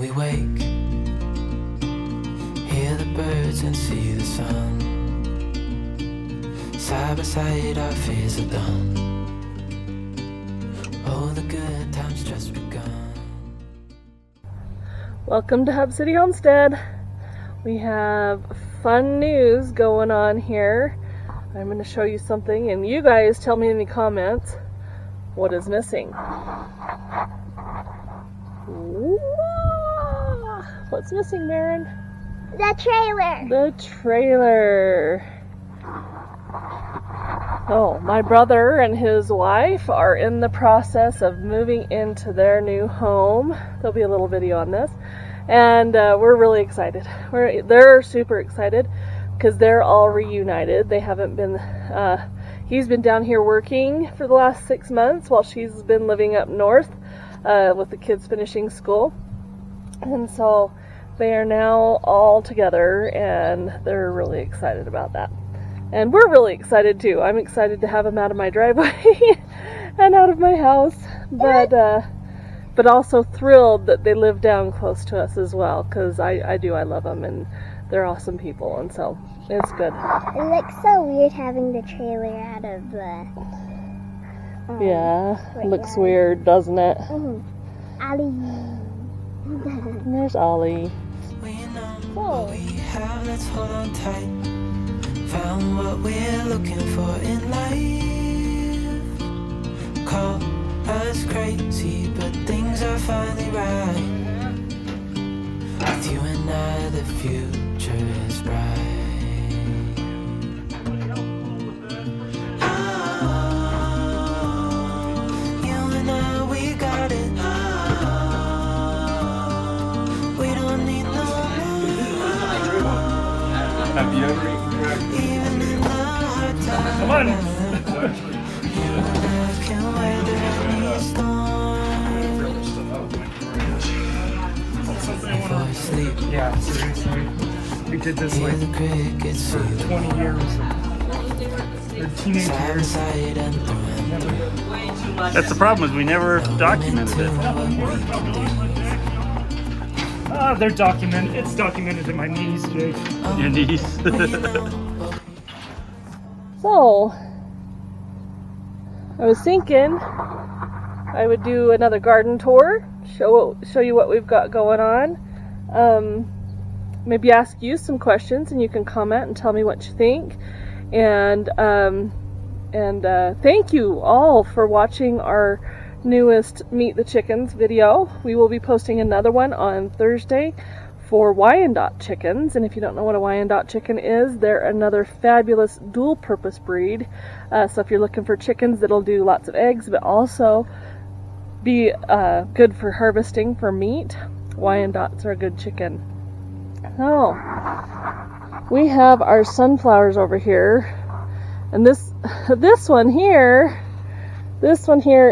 we wake, hear the birds and see the sun. Side by side our fears are done. Oh, the good times just begun. Welcome to Hub City Homestead. We have fun news going on here. I'm going to show you something and you guys tell me in the comments what is missing. What's missing, Maren? The trailer. The trailer. Oh, my brother and his wife are in the process of moving into their new home. There'll be a little video on this. And we're really excited. They're super excited because they're all reunited. They haven't been, he's been down here working for the last 6 months while she's been living up north with the kids finishing school. And so they are now all together and they're really excited about that. And we're really excited too. I'm excited to have them out of my driveway and out of my house. But also thrilled that they live down close to us as well, because I love them and they're awesome people, and so it's good. It looks so weird having the trailer out of the yeah, looks weird, doesn't it? Ollie. There's Ollie. What we have, let's hold on tight. Found what we're looking for in life. Call us crazy, but things are finally right. With you and I, the future is bright. Oh, you and I, we got it. Oh, we don't need no more. Have you ever eaten crab? Even in the hard times. Come on! Yeah, seriously. We did this like for 20 years. Or teenage years. That's the problem, is we never documented it. They're documented. It's documented in my knees, Jake. Your knees. So, I was thinking I would do another garden tour, show you what we've got going on. Maybe ask you some questions and you can comment and tell me what you think. And thank you all for watching our newest Meet the Chickens video. We will be posting another one on Thursday for Wyandotte chickens. And if you don't know what a Wyandotte chicken is, they're another fabulous dual purpose breed. So if you're looking for chickens that'll do lots of eggs but also be good for harvesting for meat, Wyandottes are a good chicken. Oh, we have our sunflowers over here, and this one here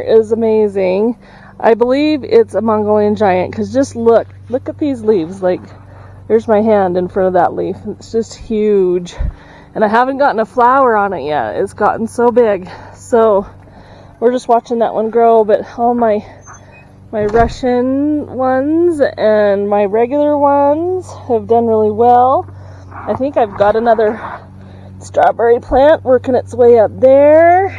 is amazing. I believe it's a Mongolian giant, because just look at these leaves. Like, there's my hand in front of that leaf. It's just huge, and I haven't gotten a flower on it yet. It's gotten so big, so we're just watching that one grow. But all my Russian ones and my regular ones have done really well. I think I've got another strawberry plant working its way up there,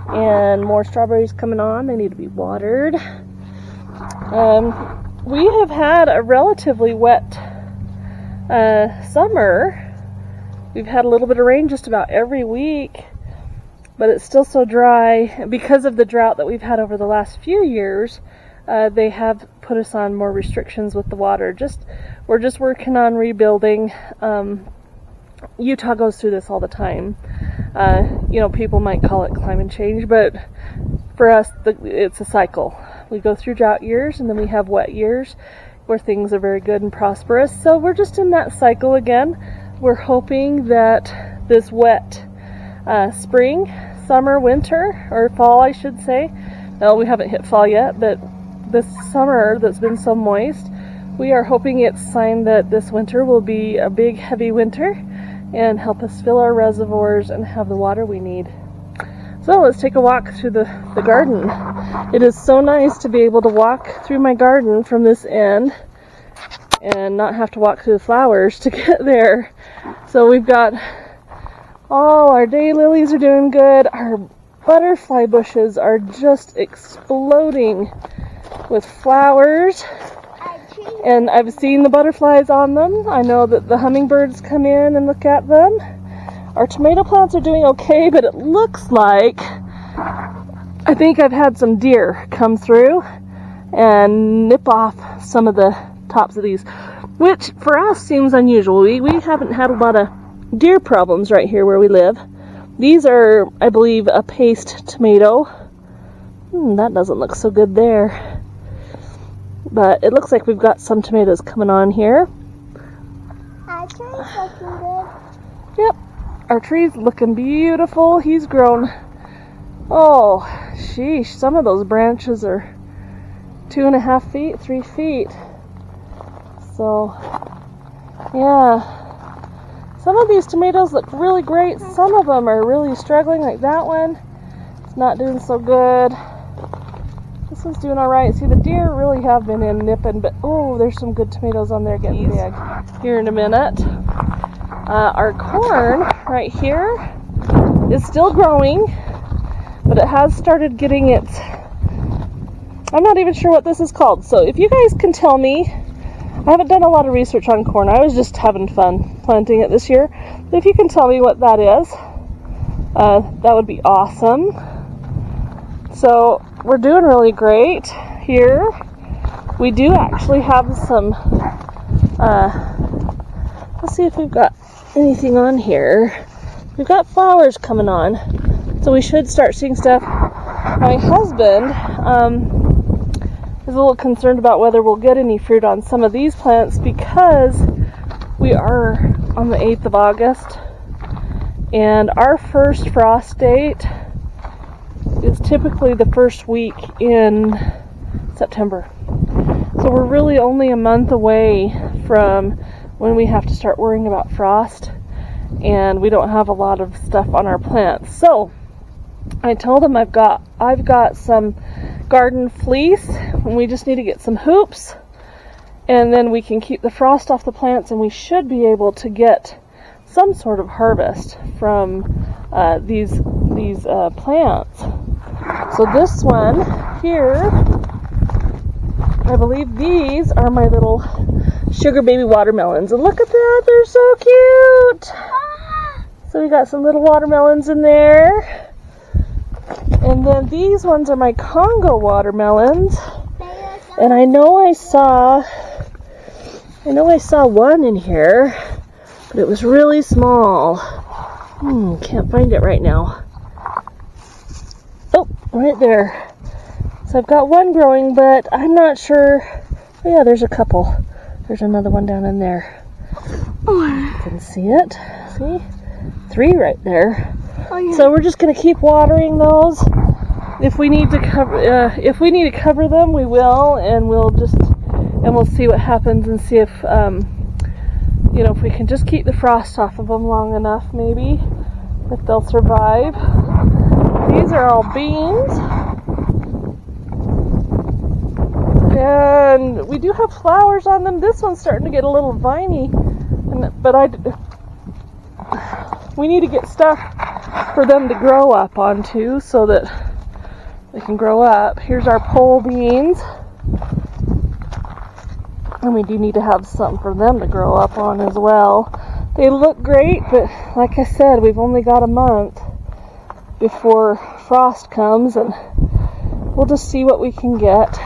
and more strawberries coming on. They need to be watered. We have had a relatively wet summer. We've had a little bit of rain just about every week, but it's still so dry. Because of the drought that we've had over the last few years, they have put us on more restrictions with the water. We're just working on rebuilding. Utah goes through this all the time. People might call it climate change, but for us, it's a cycle. We go through drought years, and then we have wet years where things are very good and prosperous. So we're just in that cycle again. We're hoping that this wet spring, summer, winter, or fall, I should say. No, we haven't hit fall yet, but this summer that's been so moist, we are hoping it's a sign that this winter will be a big, heavy winter and help us fill our reservoirs and have the water we need. So let's take a walk through the garden. It is so nice to be able to walk through my garden from this end and not have to walk through the flowers to get there. So we've got all our daylilies are doing good. Our butterfly bushes are just exploding with flowers. And I've seen the butterflies on them. I know that the hummingbirds come in and look at them. Our tomato plants are doing okay, but it looks like I think I've had some deer come through and nip off some of the tops of these, which for us seems unusual. We haven't had a lot of deer problems right here where we live. These are, I believe, a paste tomato. That doesn't look so good there. But it looks like we've got some tomatoes coming on here. Our tree's looking good. Yep, our tree's looking beautiful. He's grown. Oh, sheesh, some of those branches are 2.5 feet, 3 feet. So, yeah. Some of these tomatoes look really great. Some of them are really struggling, like that one. It's not doing so good. This one's doing alright. See, the deer really have been in nipping, but oh, there's some good tomatoes on there getting big. Here in a minute. Our corn right here is still growing, but it has started getting its... I'm not even sure what this is called, so if you guys can tell me, I haven't done a lot of research on corn. I was just having fun planting it this year. But if you can tell me what that is, that would be awesome. So we're doing really great here. We do actually have some, let's see if we've got anything on here. We've got flowers coming on, so we should start seeing stuff. My husband, is a little concerned about whether we'll get any fruit on some of these plants because we are on the 8th of August and our first frost date is typically the first week in September. So we're really only a month away from when we have to start worrying about frost, and we don't have a lot of stuff on our plants. So I told him I've got some garden fleece, and we just need to get some hoops, and then we can keep the frost off the plants, and we should be able to get some sort of harvest from these plants. So this one here, I believe these are my little sugar baby watermelons, and look at that, they're so cute. So we got some little watermelons in there. And then these ones are my Congo watermelons. And I know I saw one in here, but it was really small. Can't find it right now. Oh, right there. So I've got one growing, but I'm not sure. Oh yeah, there's a couple. There's another one down in there. You can see it. See? 3 right there. Oh, yeah. So we're just going to keep watering those. If we need to cover them, we will, and we'll see what happens and see if if we can just keep the frost off of them long enough, maybe, if they'll survive. These are all beans, and we do have flowers on them. This one's starting to get a little viney, but we need to get stuff for them to grow up onto so that they can grow up. Here's our pole beans. And we do need to have something for them to grow up on as well. They look great, but like I said, we've only got a month before frost comes, and we'll just see what we can get.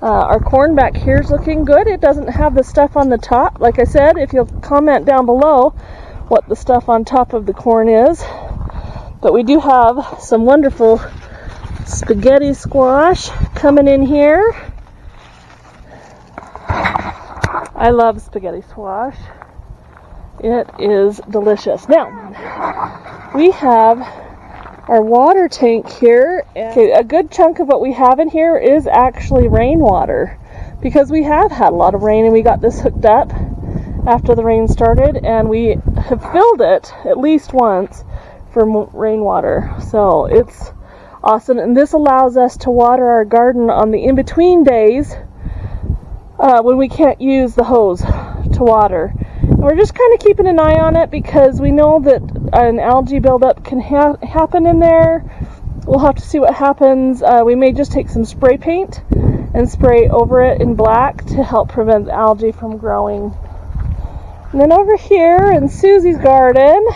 Our corn back here is looking good. It doesn't have the stuff on the top. Like I said, if you'll comment down below what the stuff on top of the corn is. But we do have some wonderful spaghetti squash coming in here. I love spaghetti squash. It is delicious. Now, we have our water tank here. Okay, a good chunk of what we have in here is actually rainwater, because we have had a lot of rain, and we got this hooked up after the rain started, and we have filled it at least once for rainwater. So it's awesome, and this allows us to water our garden on the in-between days when we can't use the hose to water. And we're just kind of keeping an eye on it because we know that an algae buildup can happen in there. We'll have to see what happens. We may just take some spray paint and spray over it in black to help prevent the algae from growing. And then over here in Susie's garden,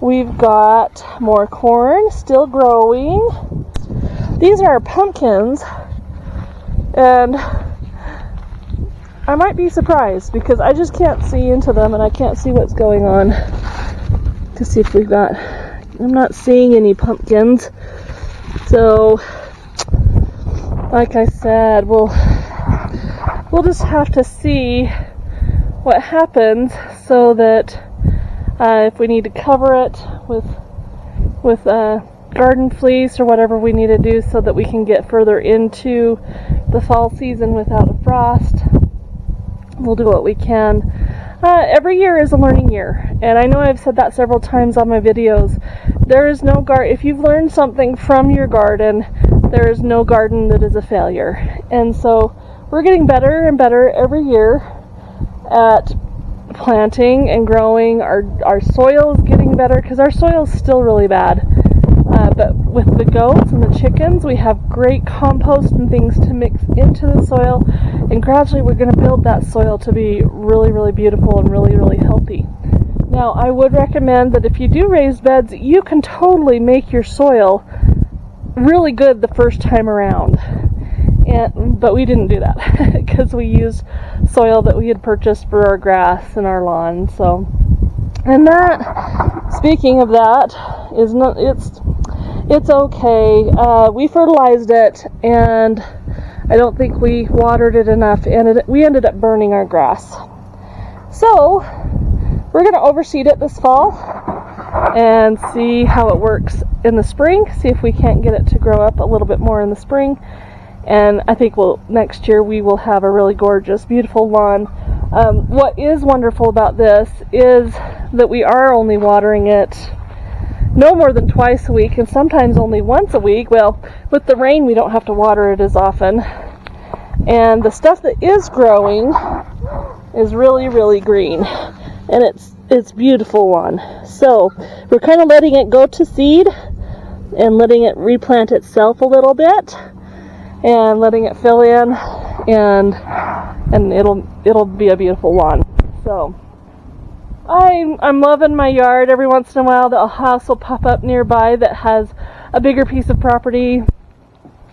we've got more corn still growing. These are pumpkins, and I might be surprised because I just can't see into them and I can't see what's going on to see if we've got, I'm not seeing any pumpkins. So, like I said, we'll just have to see what happens so that if we need to cover it with garden fleece or whatever we need to do so that we can get further into the fall season without a frost, we'll do what we can. Every year is a learning year, and I know I've said that several times on my videos. There is no if you've learned something from your garden, there is no garden that is a failure. And so we're getting better and better every year at planting and growing. Our soil is getting better because our soil is still really bad. But with the goats and the chickens, we have great compost and things to mix into the soil, and gradually we're going to build that soil to be really, really beautiful and really, really healthy. Now, I would recommend that if you do raised beds, you can totally make your soil really good the first time around. But we didn't do that because we used soil that we had purchased for our grass and our lawn. So, and that, speaking of that, is not, it's okay. We fertilized it, and I don't think we watered it enough, and we ended up burning our grass. So we're going to overseed it this fall and see how it works in the spring, see if we can't get it to grow up a little bit more in the spring. And I think next year we will have a really gorgeous, beautiful lawn. What is wonderful about this is that we are only watering it no more than twice a week, and sometimes only once a week. Well, with the rain we don't have to water it as often. And the stuff that is growing is really, really green, and it's beautiful lawn. So we're kind of letting it go to seed and letting it replant itself a little bit and letting it fill in, and it'll be a beautiful lawn. So I'm loving my yard. Every once in a while the house will pop up nearby that has a bigger piece of property,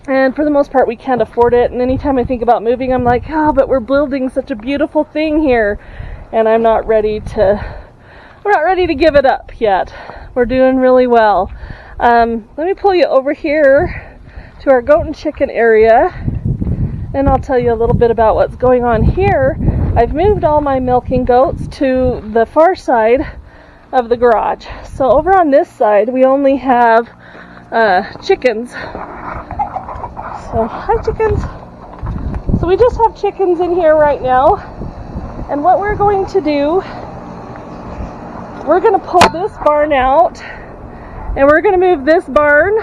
and for the most part we can't afford it. And anytime I think about moving, I'm like, oh, but we're building such a beautiful thing here, and I'm not ready to give it up yet. We're doing really well. Let me pull you over here to our goat and chicken area, and I'll tell you a little bit about what's going on here. I've moved all my milking goats to the far side of the garage. So over on this side we only have chickens. So hi chickens. So we just have chickens in here right now, and what we're going to do, we're going to pull this barn out, and we're going to move this barn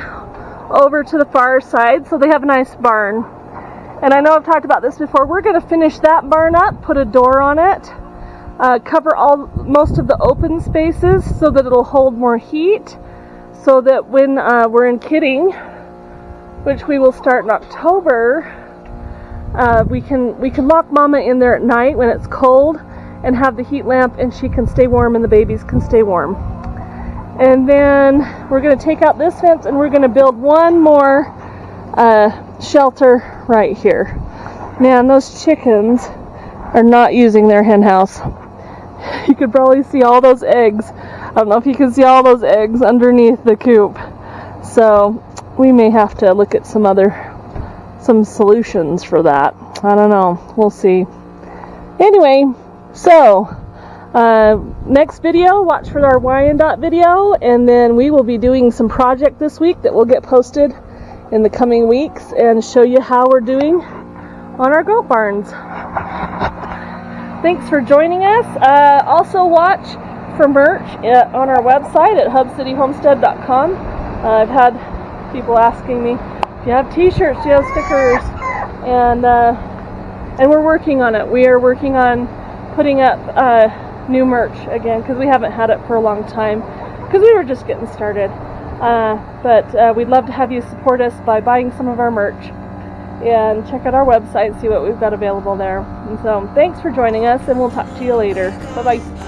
over to the far side so they have a nice barn. And I know I've talked about this before. We're going to finish that barn up, put a door on it, cover most of the open spaces so that it'll hold more heat, so that when we're in kidding, which we will start in October, we can lock Mama in there at night when it's cold and have the heat lamp, and she can stay warm and the babies can stay warm. And then we're going to take out this fence, and we're going to build one more shelter right here. Man, those chickens are not using their hen house. You could probably see all those eggs. I don't know if you can see all those eggs underneath the coop. So we may have to look at some solutions for that. I don't know. We'll see. Anyway, so next video, watch for our Wyandotte video, and then we will be doing some project this week that will get posted in the coming weeks and show you how we're doing on our goat barns. Thanks for joining us. Also watch for merch on our website at hubcityhomestead.com. I've had people asking me, do you have t-shirts, do you have stickers? And And we're working on it. We are working on putting up new merch again, because we haven't had it for a long time, because we were just getting started. But we'd love to have you support us by buying some of our merch, and check out our website, see what we've got available there. And so thanks for joining us, and we'll talk to you later. Bye bye.